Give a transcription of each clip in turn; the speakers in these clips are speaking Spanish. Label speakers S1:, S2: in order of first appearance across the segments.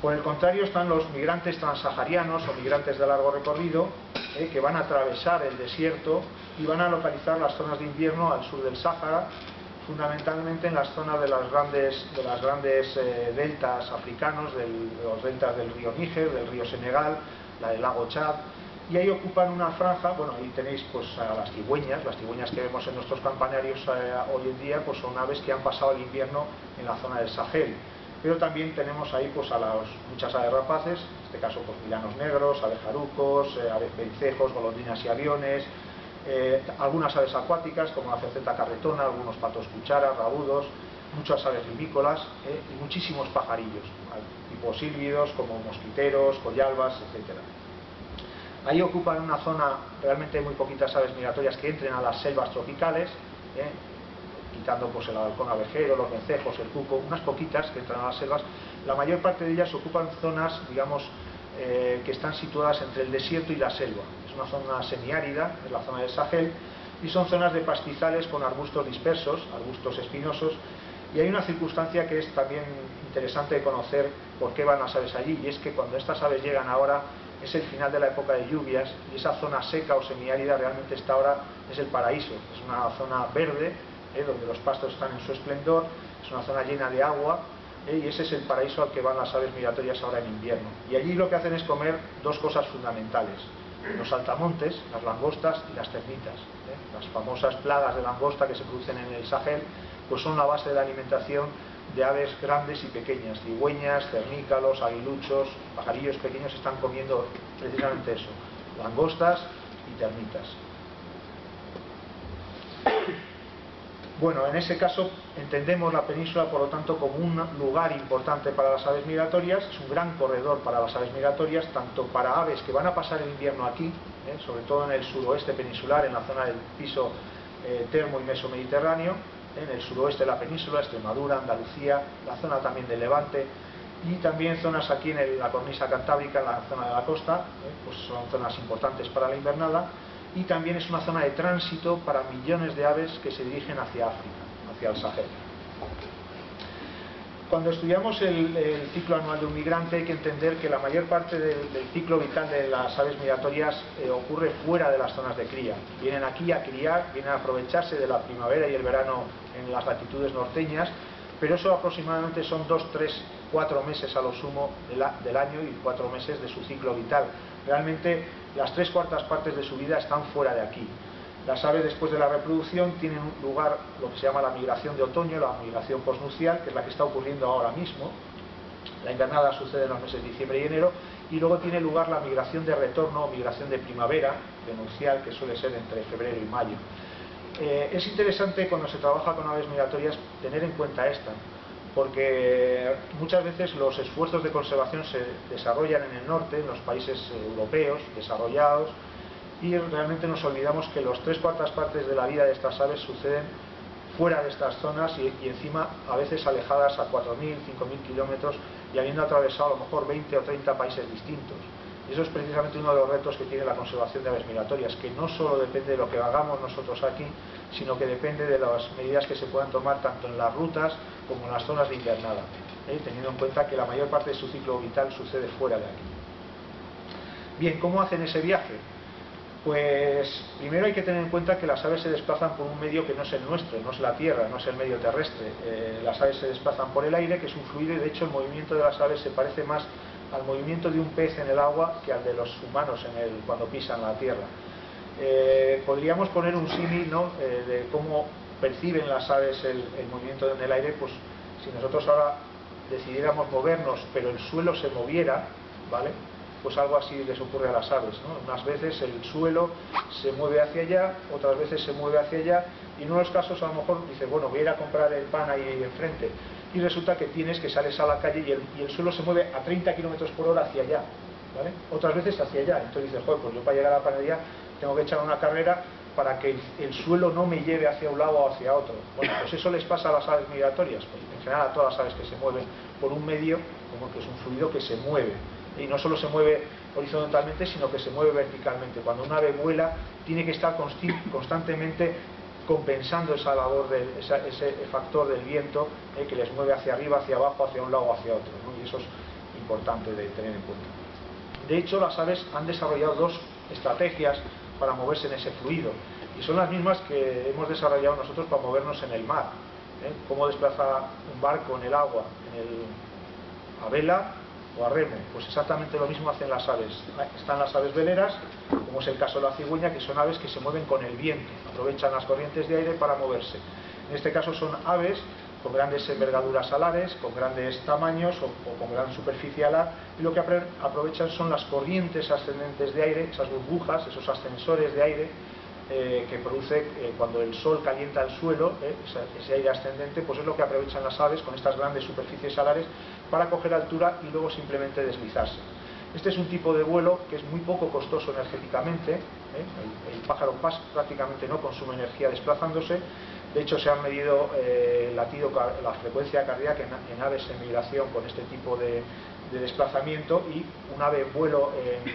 S1: Por el contrario están los migrantes transsaharianos o migrantes de largo recorrido, que van a atravesar el desierto y van a localizar las zonas de invierno al sur del Sáhara, fundamentalmente en las zonas de las grandes deltas africanos, de los deltas del río Níger, del río Senegal, la del lago Chad, y ahí ocupan una franja. Bueno, ahí tenéis pues a las cigüeñas que vemos en nuestros campanarios hoy en día, pues son aves que han pasado el invierno en la zona del Sahel. Pero también tenemos ahí pues muchas aves rapaces, en este caso pues milanos negros, abejarucos, aves pencejos, golondrinas y aviones, algunas aves acuáticas como la cerceta carretona, algunos patos cucharas, rabudos, muchas aves limícolas y muchísimos pajarillos, tipo sílvidos como mosquiteros, collalbas, etc. Ahí ocupan una zona, realmente muy poquitas aves migratorias que entren a las selvas tropicales, quitando pues el halcón abejero, los vencejos, el cuco, unas poquitas que entran a las selvas. La mayor parte de ellas ocupan zonas, digamos, que están situadas entre el desierto y la selva. Es una zona semiárida, es la zona del Sahel, y son zonas de pastizales con arbustos dispersos, arbustos espinosos, y hay una circunstancia que es también interesante de conocer por qué van las aves allí, y es que cuando estas aves llegan ahora es el final de la época de lluvias, y esa zona seca o semiárida realmente está ahora, es el paraíso, es una zona verde, donde los pastos están en su esplendor, es una zona llena de agua, y ese es el paraíso al que van las aves migratorias ahora en invierno. Y allí lo que hacen es comer dos cosas fundamentales: los saltamontes, las langostas y las termitas. Las famosas plagas de langosta que se producen en el Sahel pues son la base de la alimentación de aves grandes y pequeñas, cigüeñas, cernícalos, aguiluchos, pajarillos pequeños están comiendo precisamente eso, langostas y termitas. Bueno, en ese caso entendemos la península, por lo tanto, como un lugar importante para las aves migratorias. Es un gran corredor para las aves migratorias, tanto para aves que van a pasar el invierno aquí, sobre todo en el suroeste peninsular, en la zona del piso termo y mesomediterráneo, en el suroeste de la península, Extremadura, Andalucía, la zona también del Levante, y también zonas aquí en la cornisa cantábrica, en la zona de la costa, pues son zonas importantes para la invernada. Y también es una zona de tránsito para millones de aves que se dirigen hacia África, hacia el Sahel. Cuando estudiamos el ciclo anual de un migrante hay que entender que la mayor parte del ciclo vital de las aves migratorias ocurre fuera de las zonas de cría. Vienen aquí a criar, vienen a aprovecharse de la primavera y el verano en las latitudes norteñas, pero eso aproximadamente son 2, 3, 4 meses a lo sumo del año y 4 meses de su ciclo vital. Realmente las 3/4 partes de su vida están fuera de aquí. Las aves después de la reproducción tienen lugar lo que se llama la migración de otoño, la migración posnupcial, que es la que está ocurriendo ahora mismo. La invernada sucede en los meses de diciembre y enero, y luego tiene lugar la migración de retorno o migración de primavera, prenupcial, que suele ser entre febrero y mayo. Es interesante cuando se trabaja con aves migratorias tener en cuenta esta, porque muchas veces los esfuerzos de conservación se desarrollan en el norte, en los países europeos desarrollados, y realmente nos olvidamos que los 3/4 partes de la vida de estas aves suceden fuera de estas zonas y encima a veces alejadas a 4.000, 5.000 kilómetros y habiendo atravesado a lo mejor 20 o 30 países distintos. Y eso es precisamente uno de los retos que tiene la conservación de aves migratorias, que no solo depende de lo que hagamos nosotros aquí, sino que depende de las medidas que se puedan tomar tanto en las rutas como en las zonas de invernada, teniendo en cuenta que la mayor parte de su ciclo vital sucede fuera de aquí. Bien, ¿cómo hacen ese viaje? Pues primero hay que tener en cuenta que las aves se desplazan por un medio que no es el nuestro, no es la tierra, no es el medio terrestre. Las aves se desplazan por el aire, que es un fluido, y de hecho el movimiento de las aves se parece más al movimiento de un pez en el agua que al de los humanos cuando pisan la tierra. Podríamos poner un símil, ¿no?, de cómo perciben las aves el movimiento en el aire. Pues si nosotros ahora decidiéramos movernos pero el suelo se moviera, ¿vale?, pues algo así les ocurre a las aves, ¿no? Unas veces el suelo se mueve hacia allá, otras veces se mueve hacia allá, y en unos casos a lo mejor dices, bueno, voy a ir a comprar el pan ahí enfrente, y resulta que sales a la calle y el suelo se mueve a 30 km por hora hacia allá, ¿vale? Otras veces hacia allá. Entonces dices, joder, pues yo para llegar a la panadería tengo que echar una carrera para que el suelo no me lleve hacia un lado o hacia otro. Bueno, pues eso les pasa a las aves migratorias, pues en general a todas las aves que se mueven por un medio, como que es un fluido que se mueve. Y no solo se mueve horizontalmente, sino que se mueve verticalmente. Cuando un ave vuela, tiene que estar constantemente compensando esa labor, ese factor del viento, que les mueve hacia arriba, hacia abajo, hacia un lado o hacia otro, ¿no? Y eso es importante de tener en cuenta. De hecho, las aves han desarrollado dos estrategias para moverse en ese fluido, y son las mismas que hemos desarrollado nosotros para movernos en el mar. ¿Cómo desplaza un barco en el agua? A vela o a remo. Pues exactamente lo mismo hacen las aves. Están las aves veleras, como es el caso de la cigüeña, que son aves que se mueven con el viento, aprovechan las corrientes de aire para moverse. En este caso son aves con grandes envergaduras alares, con grandes tamaños o con gran superficie alar, y lo que aprovechan son las corrientes ascendentes de aire, esas burbujas, esos ascensores de aire que produce cuando el sol calienta el suelo, ese aire ascendente, pues es lo que aprovechan las aves con estas grandes superficies alares para coger altura y luego simplemente deslizarse. Este es un tipo de vuelo que es muy poco costoso energéticamente, el pájaro prácticamente no consume energía desplazándose. De hecho, se han medido la frecuencia cardíaca en aves en migración con este tipo de desplazamiento, y un ave en vuelo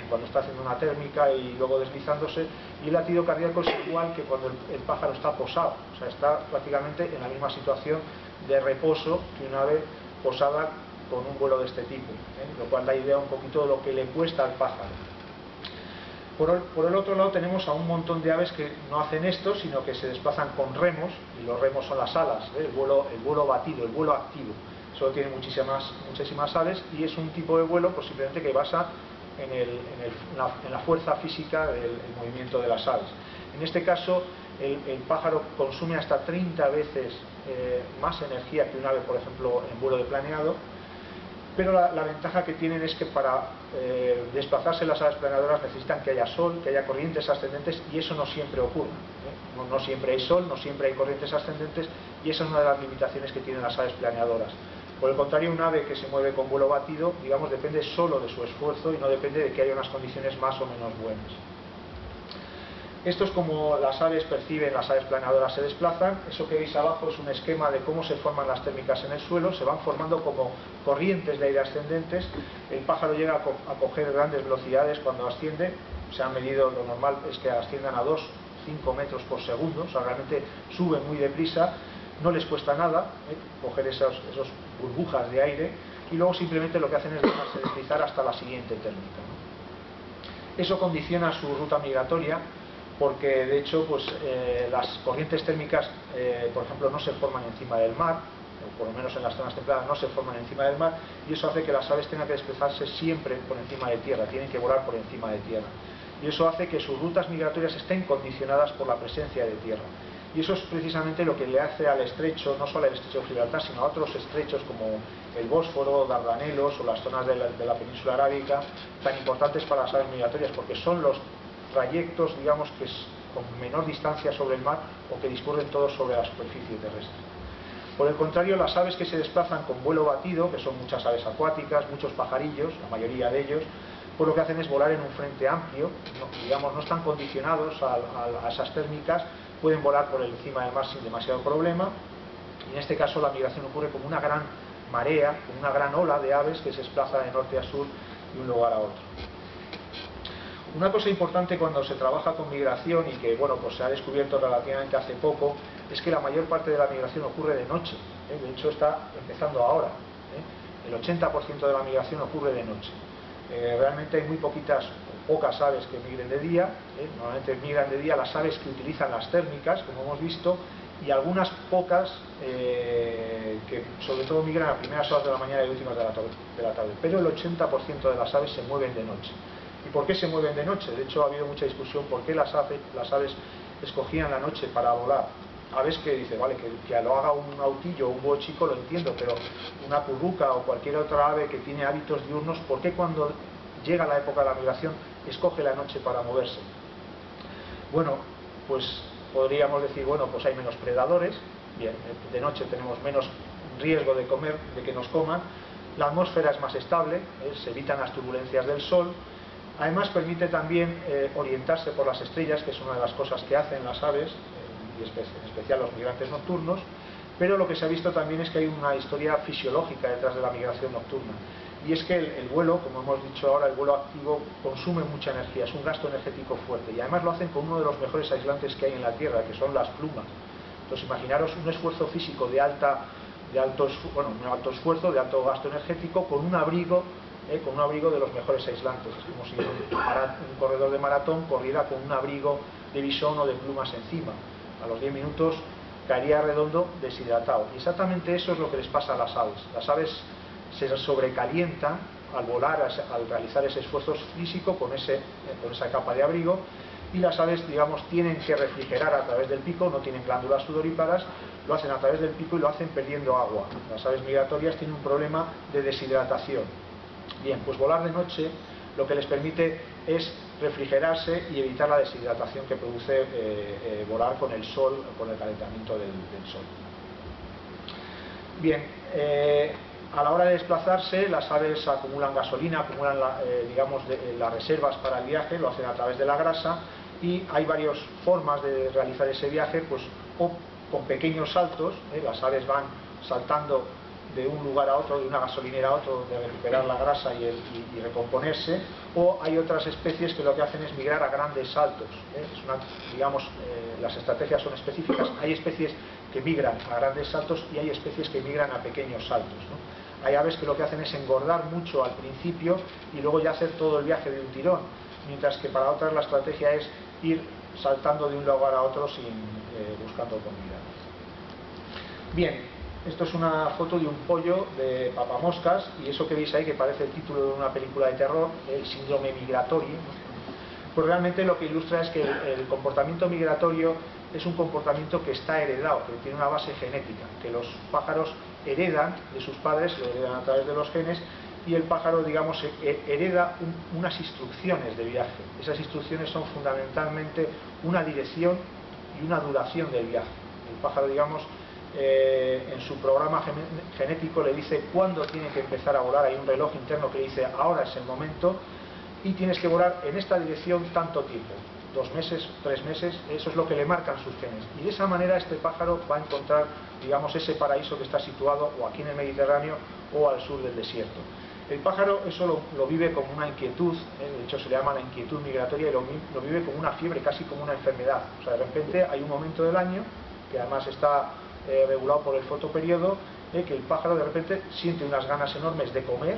S1: cuando está haciendo una térmica y luego deslizándose, y el latido cardíaco es igual que cuando el pájaro está posado, o sea, está prácticamente en la misma situación de reposo que un ave posada con un vuelo de este tipo, lo cual da idea un poquito de lo que le cuesta al pájaro. Por el otro lado tenemos a un montón de aves que no hacen esto, sino que se desplazan con remos, y los remos son las alas, el vuelo batido, el vuelo activo. Solo tiene muchísimas aves, y es un tipo de vuelo pues simplemente que basa en la fuerza física del movimiento de las aves. En este caso el pájaro consume hasta 30 veces más energía que un ave, por ejemplo, en vuelo de planeado. Pero la ventaja que tienen es que para desplazarse las aves planeadoras necesitan que haya sol, que haya corrientes ascendentes, y eso no siempre ocurre. No siempre hay sol, no siempre hay corrientes ascendentes, y esa es una de las limitaciones que tienen las aves planeadoras. Por el contrario, un ave que se mueve con vuelo batido, digamos, depende solo de su esfuerzo y no depende de que haya unas condiciones más o menos buenas. Esto es como las aves perciben, las aves planeadoras se desplazan. Eso que veis abajo es un esquema de cómo se forman las térmicas en el suelo. Se van formando como corrientes de aire ascendentes. El pájaro llega a coger grandes velocidades cuando asciende. Se ha medido, lo normal es que asciendan a 2-5 metros por segundo, o sea, realmente suben muy deprisa. No les cuesta nada coger esos burbujas de aire, y luego simplemente lo que hacen es dejarse deslizar hasta la siguiente térmica, ¿no? Eso condiciona su ruta migratoria, porque de hecho pues, las corrientes térmicas, por ejemplo, no se forman encima del mar, o por lo menos en las zonas templadas no se forman encima del mar, y eso hace que las aves tengan que desplazarse siempre por encima de tierra, tienen que volar por encima de tierra, y eso hace que sus rutas migratorias estén condicionadas por la presencia de tierra. Y eso es precisamente lo que le hace al estrecho, no solo al estrecho de Gibraltar, sino a otros estrechos como el Bósforo, Dardanelos o las zonas de la península arábica, tan importantes para las aves migratorias, porque son los trayectos, digamos, que es con menor distancia sobre el mar, o que discurren todos sobre la superficie terrestre. Por el contrario, las aves que se desplazan con vuelo batido, que son muchas aves acuáticas, muchos pajarillos, la mayoría de ellos, pues lo que hacen es volar en un frente amplio, no están condicionados a esas térmicas, pueden volar por encima del mar sin demasiado problema, y en este caso la migración ocurre como una gran marea, como una gran ola de aves que se desplaza de norte a sur de un lugar a otro. Una cosa importante cuando se trabaja con migración, y que bueno, pues se ha descubierto relativamente hace poco, es que la mayor parte de la migración ocurre de noche. De hecho está empezando ahora. El 80% de la migración ocurre de noche. Realmente hay muy pocas aves que migren de día. Normalmente migran de día las aves que utilizan las térmicas, como hemos visto, y algunas pocas que sobre todo migran a primeras horas de la mañana y últimas de la tarde. Pero el 80% de las aves se mueven de noche. ¿Y por qué se mueven de noche? De hecho, ha habido mucha discusión por qué las aves escogían la noche para volar. Aves que dice, vale, que lo haga un autillo o un búho chico, lo entiendo, pero una curruca o cualquier otra ave que tiene hábitos diurnos, ¿por qué cuando llega la época de la migración escoge la noche para moverse? Bueno, pues podríamos decir, bueno, pues hay menos predadores, bien, de noche tenemos menos riesgo de que nos coman, la atmósfera es más estable, se evitan las turbulencias del sol. Además permite también orientarse por las estrellas, que es una de las cosas que hacen las aves, y en especial los migrantes nocturnos, pero lo que se ha visto también es que hay una historia fisiológica detrás de la migración nocturna, y es que el vuelo, como hemos dicho ahora, el vuelo activo consume mucha energía, es un gasto energético fuerte, y además lo hacen con uno de los mejores aislantes que hay en la Tierra, que son las plumas. Entonces imaginaros un esfuerzo físico de alto esfuerzo, de alto gasto energético, con un abrigo con un abrigo de los mejores aislantes. Es como si un corredor de maratón corriera con un abrigo de bisón o de plumas encima. A los 10 minutos caería redondo, deshidratado. Y exactamente eso es lo que les pasa a las aves. Las aves se sobrecalientan al volar, al realizar ese esfuerzo físico con esa capa de abrigo, y las aves, digamos, tienen que refrigerar a través del pico, no tienen glándulas sudoríparas, lo hacen a través del pico y lo hacen perdiendo agua. Las aves migratorias tienen un problema de deshidratación. Bien, pues volar de noche lo que les permite es refrigerarse y evitar la deshidratación que produce volar con el sol, con el calentamiento del sol. Bien, a la hora de desplazarse, las aves acumulan gasolina, acumulan las reservas para el viaje, lo hacen a través de la grasa, y hay varias formas de realizar ese viaje, pues o con pequeños saltos, las aves van saltando de un lugar a otro, de una gasolinera a otro, de recuperar la grasa y recomponerse, o hay otras especies que lo que hacen es migrar a grandes saltos. Las estrategias son específicas. Hay especies que migran a grandes saltos y hay especies que migran a pequeños saltos, ¿no? Hay aves que lo que hacen es engordar mucho al principio y luego ya hacer todo el viaje de un tirón, mientras que para otras la estrategia es ir saltando de un lugar a otro buscando comida. Bien. Esto es una foto de un pollo de papamoscas, y eso que veis ahí, que parece el título de una película de terror, el síndrome migratorio, pues realmente lo que ilustra es que el comportamiento migratorio es un comportamiento que está heredado, que tiene una base genética, que los pájaros heredan de sus padres, lo heredan a través de los genes, y el pájaro, digamos, hereda unas instrucciones de viaje. Esas instrucciones son fundamentalmente una dirección y una duración del viaje. El pájaro, digamos, en su programa genético le dice cuándo tiene que empezar a volar. Hay un reloj interno que le dice ahora es el momento y tienes que volar en esta dirección tanto tiempo, 2 meses, 3 meses, eso es lo que le marcan sus genes, y de esa manera este pájaro va a encontrar, digamos, ese paraíso que está situado o aquí en el Mediterráneo o al sur del desierto. El pájaro eso lo vive como una inquietud, de hecho se le llama la inquietud migratoria, y lo vive como una fiebre, casi como una enfermedad. O sea, de repente hay un momento del año que además está regulado por el fotoperiodo, que el pájaro de repente siente unas ganas enormes de comer,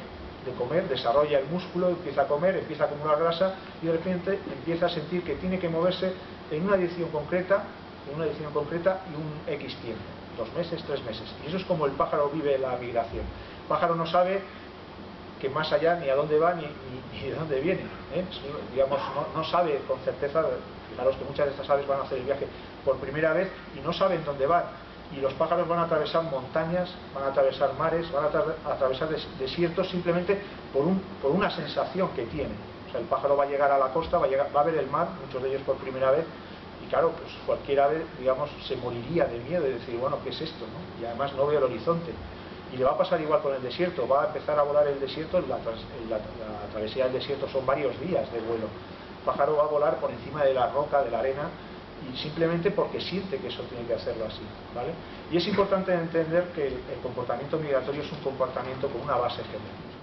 S1: desarrolla el músculo, empieza a comer, empieza a acumular grasa y de repente empieza a sentir que tiene que moverse en una dirección concreta y un X tiempo, 2 meses, 3 meses. Y eso es como el pájaro vive la migración. El pájaro no sabe que más allá ni a dónde va ni de dónde viene, digamos, no sabe con certeza. Fijaros que muchas de estas aves van a hacer el viaje por primera vez y no saben dónde van. Y los pájaros van a atravesar montañas, van a atravesar mares, van a atravesar desiertos simplemente por una sensación que tienen. O sea, el pájaro va a llegar a la costa, va a ver el mar, muchos de ellos por primera vez, y claro, pues cualquier ave, digamos, se moriría de miedo y decir, bueno, ¿qué es esto, no? Y además no veo el horizonte. Y le va a pasar igual con el desierto, va a empezar a volar el desierto, la travesía del desierto son varios días de vuelo. El pájaro va a volar por encima de la roca, de la arena, y simplemente porque siente que eso tiene que hacerlo así, ¿vale? Y es importante entender que el comportamiento migratorio es un comportamiento con una base genética.